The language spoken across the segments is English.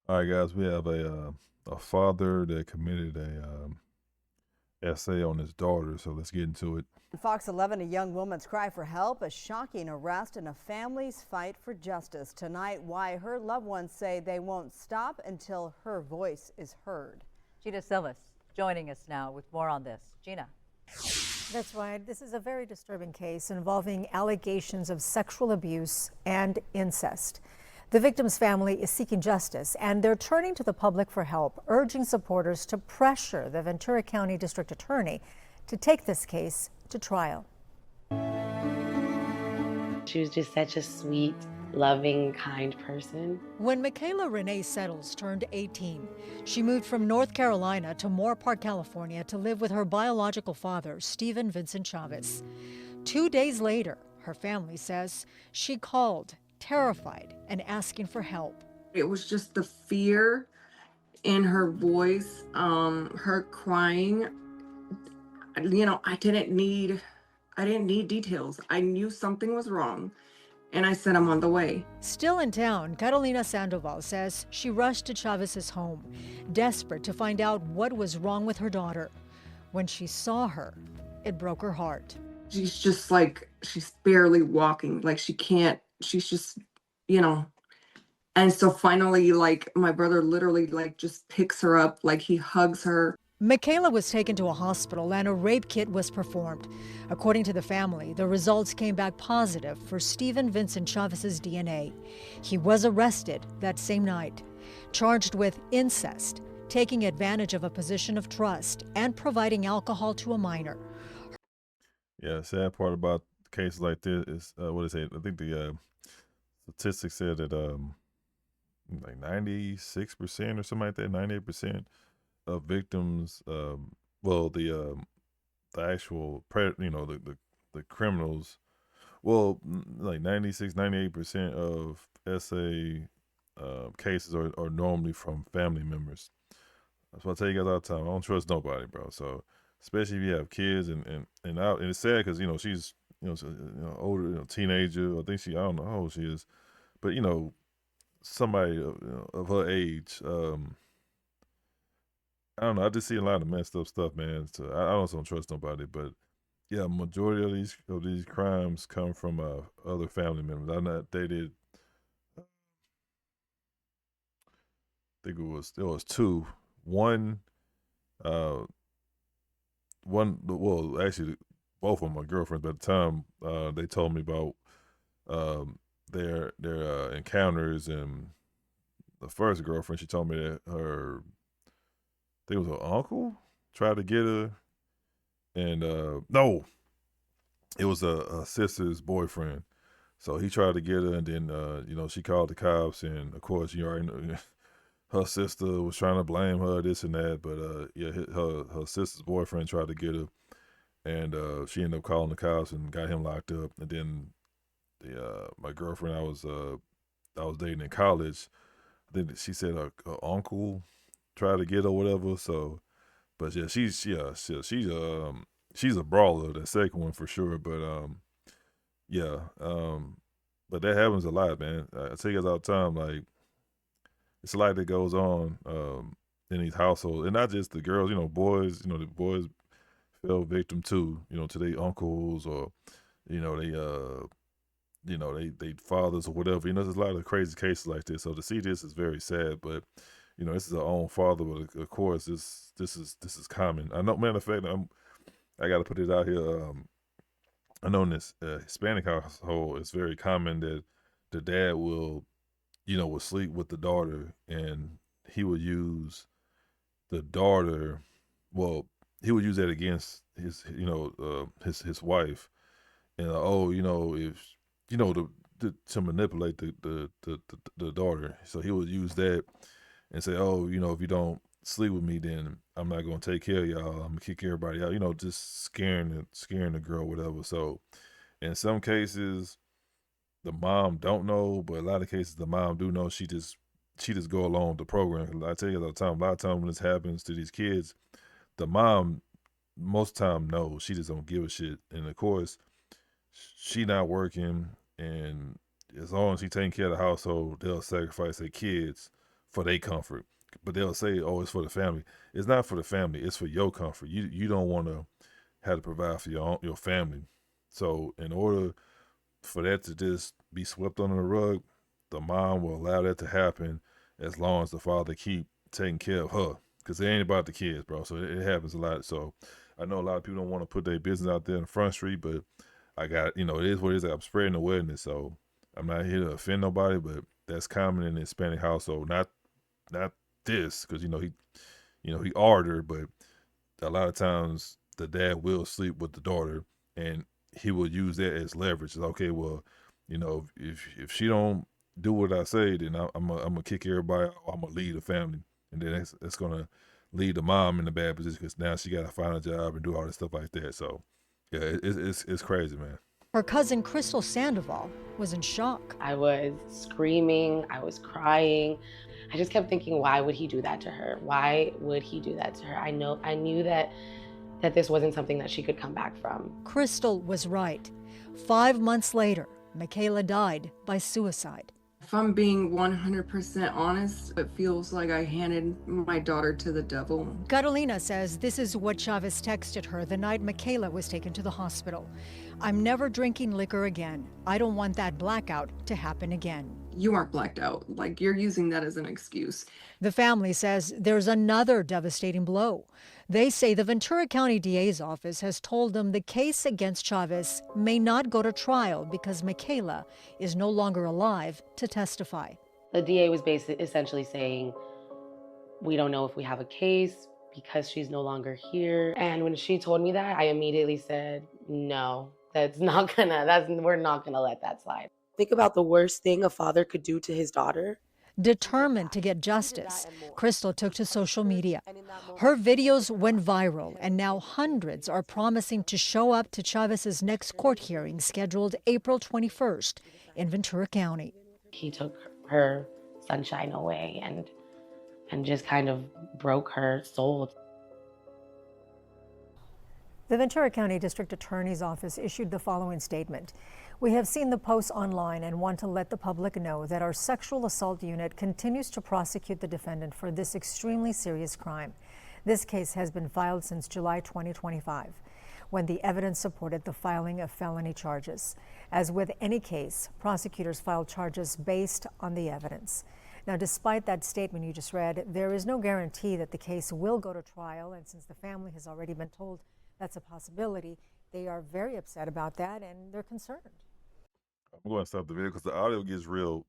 All right, guys, we have a father that committed a essay on his daughter, so let's get into it. Fox 11, a young woman's cry for help, a shocking arrest, and a family's fight for justice. Tonight, why her loved ones say they won't stop until her voice is heard. Gina Silvas joining us now with more on this. Gina. That's right. This is a very disturbing case involving allegations of sexual abuse and incest. The victim's family is seeking justice, and they're turning to the public for help, urging supporters to pressure the Ventura County District Attorney to take this case to trial. She was just such a sweet, loving, kind person. When Michaela Renee Settles turned 18, she moved from North Carolina to Moorpark, California to live with her biological father, Stephen Vincent Chavez. 2 days later, her family says she called, terrified and asking for help. It was just the fear in her voice, her crying. I didn't need details. I knew something was wrong, and I sent him on the way. Still in town, Carolina Sandoval says she rushed to Chavez's home, desperate to find out what was wrong with her daughter. When she saw her, it broke her heart. She's just like, she's barely walking. Like she can't, she's just, you know. And so finally, like my brother literally like just picks her up, like he hugs her. Michaela was taken to a hospital and a rape kit was performed. According to the family, the results came back positive for Stephen Vincent Chavez's DNA. He was arrested that same night, charged with incest, taking advantage of a position of trust, and providing alcohol to a minor. Yeah, the sad part about cases like this is what is it? I think the statistics said that like 96% or something like that, 98% of victims, well, the actual the criminals, well, like 96, 98% of SA cases are normally from family members. That's what I tell you guys all the time. I don't trust nobody, bro. So especially if you have kids and it's sad because she's older, teenager. I think I don't know how old she is, but somebody of her age. I don't know. I just see a lot of messed up stuff, man. So I don't trust nobody, but yeah, majority of these crimes come from other family members. I'm not dated. I think it was two. One, uh, well, actually, both of them my girlfriends. By the time they told me about their encounters, and the first girlfriend, she told me that her, I think it was her uncle tried to get her, and no, it was a sister's boyfriend. So he tried to get her, and then she called the cops, and of course you already know her sister was trying to blame her, this and that. But yeah, her sister's boyfriend tried to get her, and she ended up calling the cops and got him locked up. And then the my girlfriend I was dating in college, I think that she said her uncle tried to get her, whatever. So, but yeah, she's a brawler. The second one for sure. But yeah, but that happens a lot, man. I tell you guys all the time, like it's a lot that goes on in these households, and not just the girls. Boys. The boys fell victim too. To their uncles, or they they fathers or whatever. There's a lot of crazy cases like this. So to see this is very sad. But this is our own father. But of course, this is common. I know. Matter of fact, I got to put it out here. I know in this Hispanic household, it's very common that the dad will sleep with the daughter, and he would use the daughter. Well, he would use that against his wife, and if to manipulate the daughter. So he would use that and say, oh, if you don't sleep with me, then I'm not gonna take care of y'all. I'm gonna kick everybody out. Just scaring the girl, whatever. So in some cases, the mom don't know, but a lot of cases the mom do know. She just go along with the program. I tell you all the time. A lot of times when this happens to these kids, the mom most time knows. She just don't give a shit. And of course, she not working, and as long as she taking care of the household, they'll sacrifice their kids for their comfort. But they'll say, "Oh, it's for the family." It's not for the family. It's for your comfort. You don't want to have to provide for your family. So in order for that to just be swept under the rug, the mom will allow that to happen as long as the father keep taking care of her. Because it ain't about the kids, bro. So it happens a lot. So I know a lot of people don't want to put their business out there in the front street, but I got, it is what it is. I'm spreading awareness. So I'm not here to offend nobody, but that's common in the Hispanic household. Not this, because he ordered her, but a lot of times the dad will sleep with the daughter, and he will use that as leverage. It's okay, well, if she don't do what I say, then I'm gonna kick everybody out. I'm gonna leave the family, and then that's gonna lead the mom in a bad position because now she gotta find a job and do all this stuff like that. So yeah, it's crazy, man. Her cousin Crystal Sandoval was in shock. I was screaming, I was crying. I just kept thinking, why would he do that to her? Why would he do that to her? I knew that this wasn't something that she could come back from. Crystal was right. 5 months later, Michaela died by suicide. If I'm being 100% honest, it feels like I handed my daughter to the devil. Catalina says this is what Chavez texted her the night Michaela was taken to the hospital. "I'm never drinking liquor again. I don't want that blackout to happen again." You aren't blacked out. Like, you're using that as an excuse. The family says there's another devastating blow. They say the Ventura County DA's office has told them the case against Chavez may not go to trial because Michaela is no longer alive to testify. The DA was essentially saying, we don't know if we have a case because she's no longer here. And when she told me that, I immediately said, no, we're not gonna let that slide. Think about the worst thing a father could do to his daughter. Determined to get justice, Crystal took to social media. Her videos went viral, and now hundreds are promising to show up to Chavez's next court hearing scheduled April 21st in Ventura County. He took her sunshine away and just kind of broke her soul. The Ventura County District Attorney's Office issued the following statement. "We have seen the posts online and want to let the public know that our sexual assault unit continues to prosecute the defendant for this extremely serious crime. This case has been filed since July 2025, when the evidence supported the filing of felony charges. As with any case, prosecutors file charges based on the evidence." Now, despite that statement you just read, there is no guarantee that the case will go to trial, and since the family has already been told that's a possibility, they are very upset about that and they're concerned. I'm going to stop the video because the audio gets real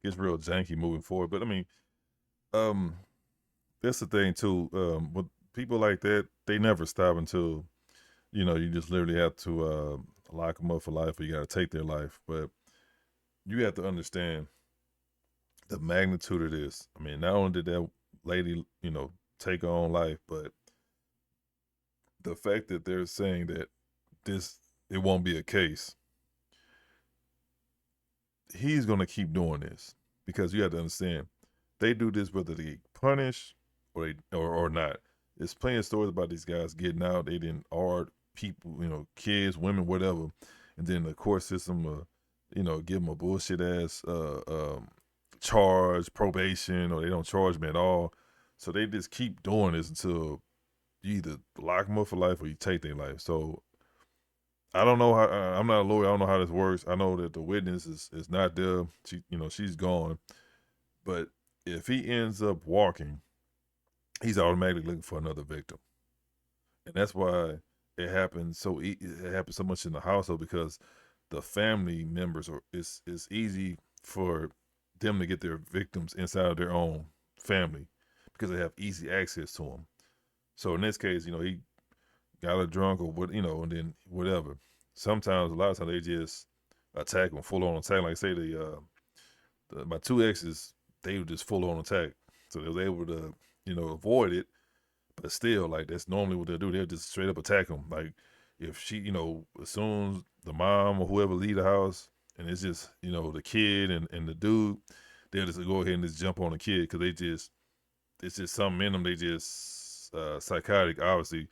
janky moving forward. But I mean, that's the thing too. With people like that, they never stop until, you just literally have to lock them up for life, or you got to take their life. But you have to understand the magnitude of this. I mean, not only did that lady, take her own life, but the fact that they're saying that it won't be a case. He's going to keep doing this because you have to understand they do this whether they get punished or not. There's plenty of stories about these guys getting out. They didn't art people, kids, women, whatever, and then the court system, give them a bullshit ass charge, probation, or they don't charge them at all. So they just keep doing this until you either lock them up for life or you take their life. So I don't know how. I'm not a lawyer. I don't know how this works. I know that the witness is not there. She's gone. But if he ends up walking, he's automatically looking for another victim, and that's why it happens it happens so much in the household, because the family members it's easy for them to get their victims inside of their own family because they have easy access to them. So in this case, he got her drunk or what, and then whatever. Sometimes, a lot of times, they just attack them, full on attack. Like say my two exes, they were just full on attack, so they was able to, avoid it. But still, like that's normally what they'll do. They'll just straight up attack them. Like if she, as soon as the mom or whoever leave the house, and it's just, the kid and the dude, they'll just go ahead and just jump on the kid because it's just something in them. They just psychotic, obviously.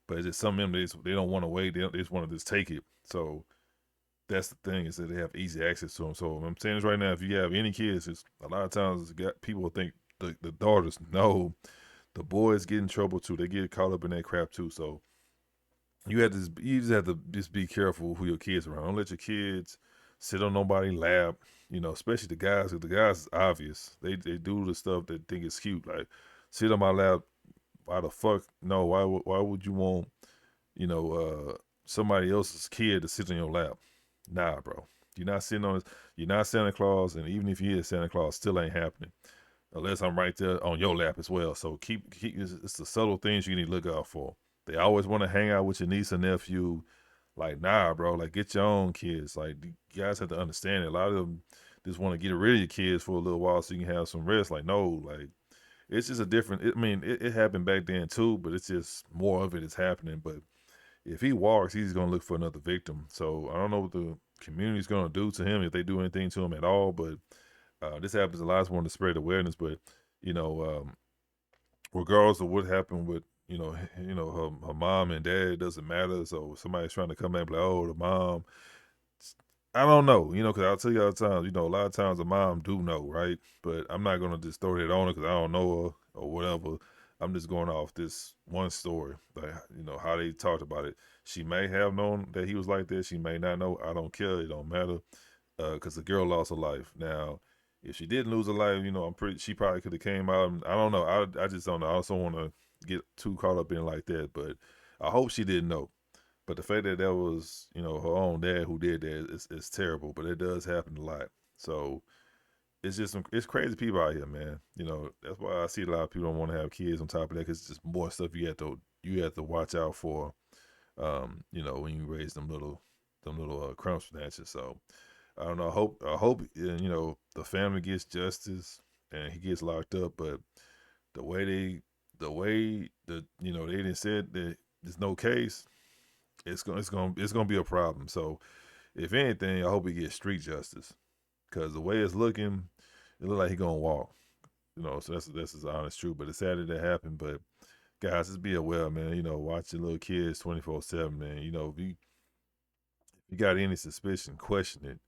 But it's just some of them, they don't want to wait. They just want to just take it. So that's the thing, is that they have easy access to them. So I'm saying this right now, if you have any kids, it's a lot of times people think the daughters know the boys get in trouble too. They get caught up in that crap too. So you just have to just be careful who your kids are around. Don't let your kids sit on nobody's lap. You know, especially the guys. 'Cause the guys is obvious. They do the stuff that think it's cute, like sit on my lap. Why the fuck no? Why would you want somebody else's kid to sit on your lap? Nah, bro. You're not Santa Claus, and even if you is Santa Claus, still ain't happening unless I'm right there on your lap as well. So keep it's the subtle things you need to look out for. They always want to hang out with your niece and nephew. Like, nah, bro. Like, get your own kids. Like, you guys have to understand it. A lot of them just want to get rid of your kids for a little while so you can have some rest. Like, no, like, it's just a different. It happened back then too, but it's just more of it is happening. But if he walks, he's gonna look for another victim. So I don't know what the community's gonna do to him, if they do anything to him at all. But this happens a lot. I just wanted to spread awareness. But you know, regardless of what happened with her mom and dad, it doesn't matter. So somebody's trying to come back like, oh, the mom. I don't know, because I'll tell you all the time, a lot of times a mom do know, right? But I'm not gonna just throw that on her because I don't know her or whatever. I'm just going off this one story, like how they talked about it. She may have known that he was like this. She may not know. I don't care. It don't matter, because the girl lost her life. Now, if she didn't lose her life, she probably could have came out. I don't know. I just don't know. I also want to get too caught up in it like that. But I hope she didn't know. But the fact that was, her own dad who did that is terrible. But it does happen a lot. So it's just it's crazy people out here, man. That's why I see a lot of people don't want to have kids on top of that, because it's just more stuff you have to watch out for. When you raise them little crumb snatchers. So I don't know. I hope the family gets justice and he gets locked up. But the way they didn't said that there's no case, it's gonna be a problem. So if anything, I hope he gets street justice, because the way it's looking, it look like he gonna walk. So that's his honest truth. But it's sad that that happened. But guys, just be aware, man. Watch your little kids 24/7, man. If you got any suspicion, question it.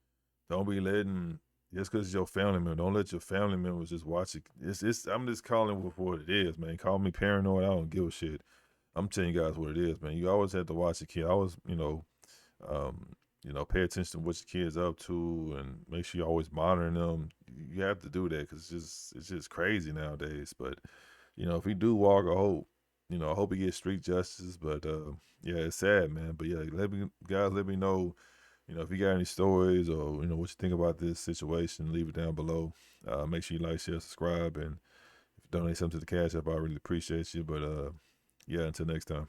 Don't be letting, just because it's your family member, don't let your family members just watch it. I'm just calling it for what it is, man. Call me paranoid. I don't give a shit. I'm telling you guys what it is, man. You always have to watch your kid. Always, pay attention to what your kid's up to, and make sure you're always monitoring them. You have to do that, because it's just crazy nowadays. But if he do walk, I hope he gets street justice. But yeah, it's sad, man. But yeah, let me know, if you got any stories or what you think about this situation. Leave it down below. Make sure you like, share, subscribe, and if you donate something to the Cash App, I really appreciate you. But yeah, until next time.